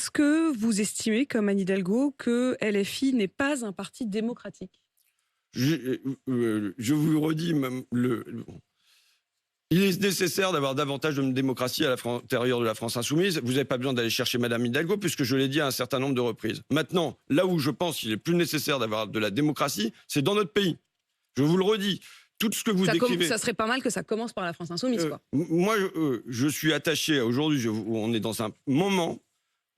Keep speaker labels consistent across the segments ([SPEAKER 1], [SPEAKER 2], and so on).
[SPEAKER 1] Est-ce que vous estimez, comme Anne Hidalgo, que LFI n'est pas un parti démocratique?
[SPEAKER 2] Je vous redis, il est nécessaire d'avoir davantage de démocratie à l'intérieur de la France insoumise. Vous n'avez pas besoin d'aller chercher Madame Hidalgo, puisque je l'ai dit à un certain nombre de reprises. Maintenant, là où je pense qu'il est plus nécessaire d'avoir de la démocratie, c'est dans notre pays. Je vous le redis. Tout ce que vous décrivez...
[SPEAKER 1] Ça serait pas mal que ça commence par la France insoumise, quoi.
[SPEAKER 2] Moi, je suis attaché à aujourd'hui, on est dans un moment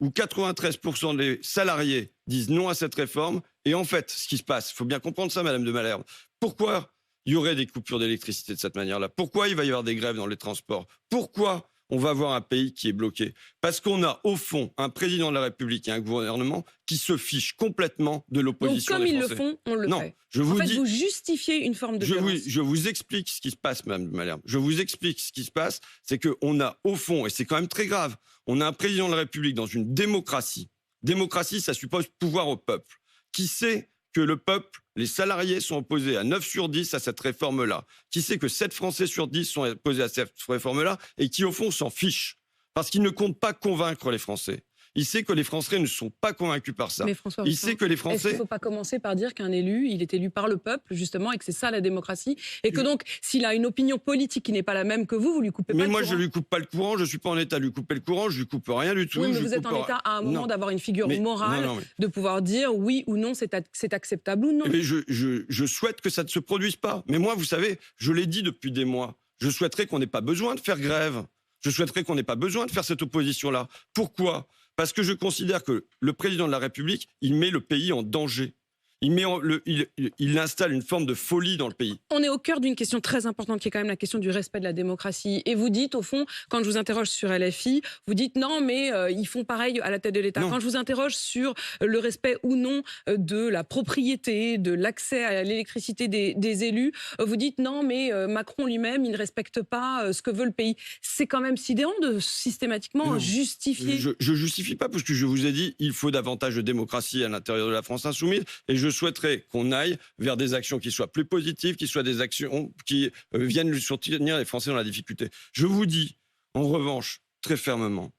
[SPEAKER 2] où 93% des salariés disent non à cette réforme. Et en fait, ce qui se passe, il faut bien comprendre ça, Madame de Malherbe. Pourquoi il y aurait des coupures d'électricité de cette manière-là? Pourquoi il va y avoir des grèves dans les transports? Pourquoi on va avoir un pays qui est bloqué? Parce qu'on a, au fond, un président de la République et un gouvernement qui se fichent complètement de l'opposition des Français.
[SPEAKER 1] Donc, comme ils le font, on le fait. En fait, vous justifiez une forme de violence.
[SPEAKER 2] Je vous explique ce qui se passe, Mme de Malherbe. Je vous explique ce qui se passe. C'est qu'on a, au fond, et c'est quand même très grave, on a un président de la République dans une démocratie. Démocratie, ça suppose pouvoir au peuple. Qui sait que le peuple, les salariés sont opposés à 9 sur 10 à cette réforme-là? Qui sait que 7 Français sur 10 sont opposés à cette réforme-là et qui, au fond, s'en fichent? Parce qu'ils ne comptent pas convaincre les Français. Il sait que les Français ne sont pas convaincus par ça.
[SPEAKER 1] Mais François,
[SPEAKER 2] il sait que les Français...
[SPEAKER 1] Est-ce qu'il ne faut pas commencer par dire qu'un élu, il est élu par le peuple, justement, et que c'est ça la démocratie? Et que donc, s'il a une opinion politique qui n'est pas la même que vous lui coupez pas le courant?
[SPEAKER 2] Mais moi, je lui coupe pas le courant. Je ne suis pas en état de lui couper le courant. Je lui coupe rien du tout.
[SPEAKER 1] Oui, mais vous êtes en état, à un moment, d'avoir une figure morale, de pouvoir dire oui ou non, c'est acceptable ou non.
[SPEAKER 2] Mais je souhaite que ça ne se produise pas. Mais moi, vous savez, je l'ai dit depuis des mois, je souhaiterais qu'on n'ait pas besoin de faire grève. Je souhaiterais qu'on n'ait pas besoin de faire cette opposition-là. Pourquoi? Parce que je considère que le président de la République, il met le pays en danger. Il installe une forme de folie dans le pays.
[SPEAKER 1] On est au cœur d'une question très importante qui est quand même la question du respect de la démocratie. Et vous dites, au fond, quand je vous interroge sur LFI, vous dites non, mais ils font pareil à la tête de l'État. Quand je vous interroge sur le respect ou non de la propriété, de l'accès à l'électricité des élus, vous dites non, mais Macron lui-même, il ne respecte pas ce que veut le pays. C'est quand même sidérant de systématiquement justifier.
[SPEAKER 2] Je ne justifie pas, parce que je vous ai dit, il faut davantage de démocratie à l'intérieur de la France insoumise. Et je souhaiterais qu'on aille vers des actions qui soient plus positives, qui soient des actions qui viennent soutenir les Français dans la difficulté. Je vous dis, en revanche, très fermement,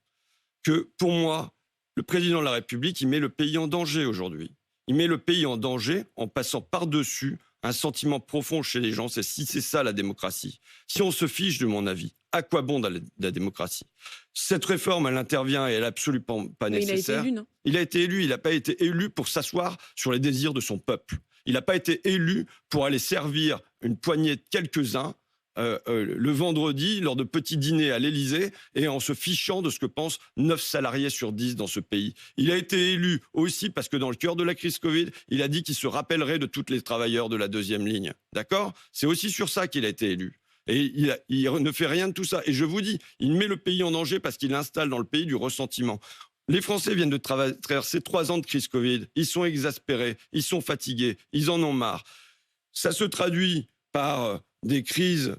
[SPEAKER 2] que pour moi, le président de la République, il met le pays en danger aujourd'hui. Il met le pays en danger en passant par-dessus un sentiment profond chez les gens. C'est ça la démocratie. Si on se fiche de mon avis, à quoi bon la démocratie? Cette réforme, elle intervient et elle n'est absolument pas nécessaire.
[SPEAKER 1] Il a été élu, non?
[SPEAKER 2] Il a été élu, il n'a pas été élu pour s'asseoir sur les désirs de son peuple. Il n'a pas été élu pour aller servir une poignée de quelques-uns le vendredi lors de petits dîners à l'Élysée et en se fichant de ce que pensent 9 salariés sur 10 dans ce pays. Il a été élu aussi parce que dans le cœur de la crise Covid, il a dit qu'il se rappellerait de tous les travailleurs de la deuxième ligne. D'accord? C'est aussi sur ça qu'il a été élu. Et il ne fait rien de tout ça. Et je vous dis, il met le pays en danger parce qu'il installe dans le pays du ressentiment. Les Français viennent de traverser 3 ans de crise Covid. Ils sont exaspérés, ils sont fatigués, ils en ont marre. Ça se traduit par des crises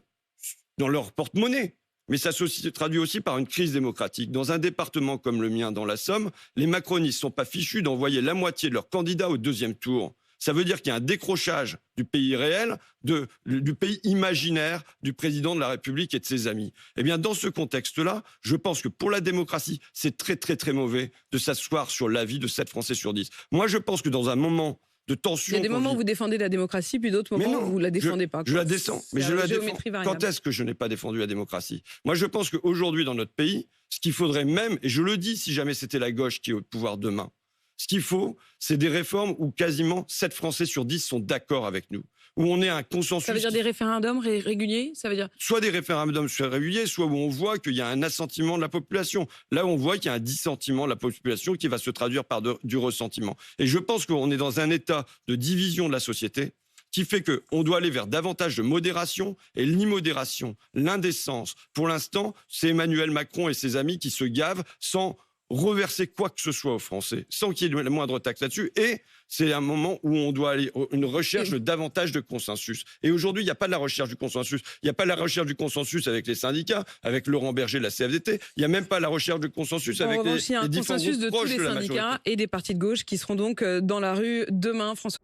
[SPEAKER 2] dans leur porte-monnaie. Mais ça se traduit aussi par une crise démocratique. Dans un département comme le mien, dans la Somme, les macronistes ne sont pas fichus d'envoyer la moitié de leurs candidats au 2e tour. Ça veut dire qu'il y a un décrochage du pays réel, du pays imaginaire du président de la République et de ses amis. Eh bien, dans ce contexte-là, je pense que pour la démocratie, c'est très, très, très mauvais de s'asseoir sur l'avis de 7 Français sur 10. Moi, je pense que dans un moment de tension...
[SPEAKER 1] Il y a des moments où vous défendez la démocratie, puis d'autres moments où vous ne la défendez pas.
[SPEAKER 2] Je la descends, mais je la défends. Quand est-ce que je n'ai pas défendu la démocratie? Moi, je pense qu'aujourd'hui, dans notre pays, ce qu'il faudrait même, et je le dis si jamais c'était la gauche qui est au pouvoir demain, ce qu'il faut, c'est des réformes où quasiment 7 Français sur 10 sont d'accord avec nous. Où on ait un consensus.
[SPEAKER 1] Ça veut dire des référendums réguliers? Ça veut dire...
[SPEAKER 2] Soit des référendums réguliers, soit où on voit qu'il y a un assentiment de la population. Là, on voit qu'il y a un dissentiment de la population qui va se traduire par du ressentiment. Et je pense qu'on est dans un état de division de la société qui fait qu'on doit aller vers davantage de modération. Et l'immodération, l'indécence, pour l'instant, c'est Emmanuel Macron et ses amis qui se gavent sans reverser quoi que ce soit aux Français, sans qu'il y ait le moindre taxe là-dessus. Et c'est un moment où on doit aller une recherche de davantage de consensus. Et aujourd'hui, il n'y a pas de la recherche du consensus. Il n'y a pas de la recherche du consensus avec les syndicats, avec Laurent Berger de la CFDT. Il n'y a même pas la recherche de consensus avec les différents groupes proches de la majorité.
[SPEAKER 1] Il y a un consensus de tous les syndicats et des partis de gauche qui seront donc dans la rue demain. François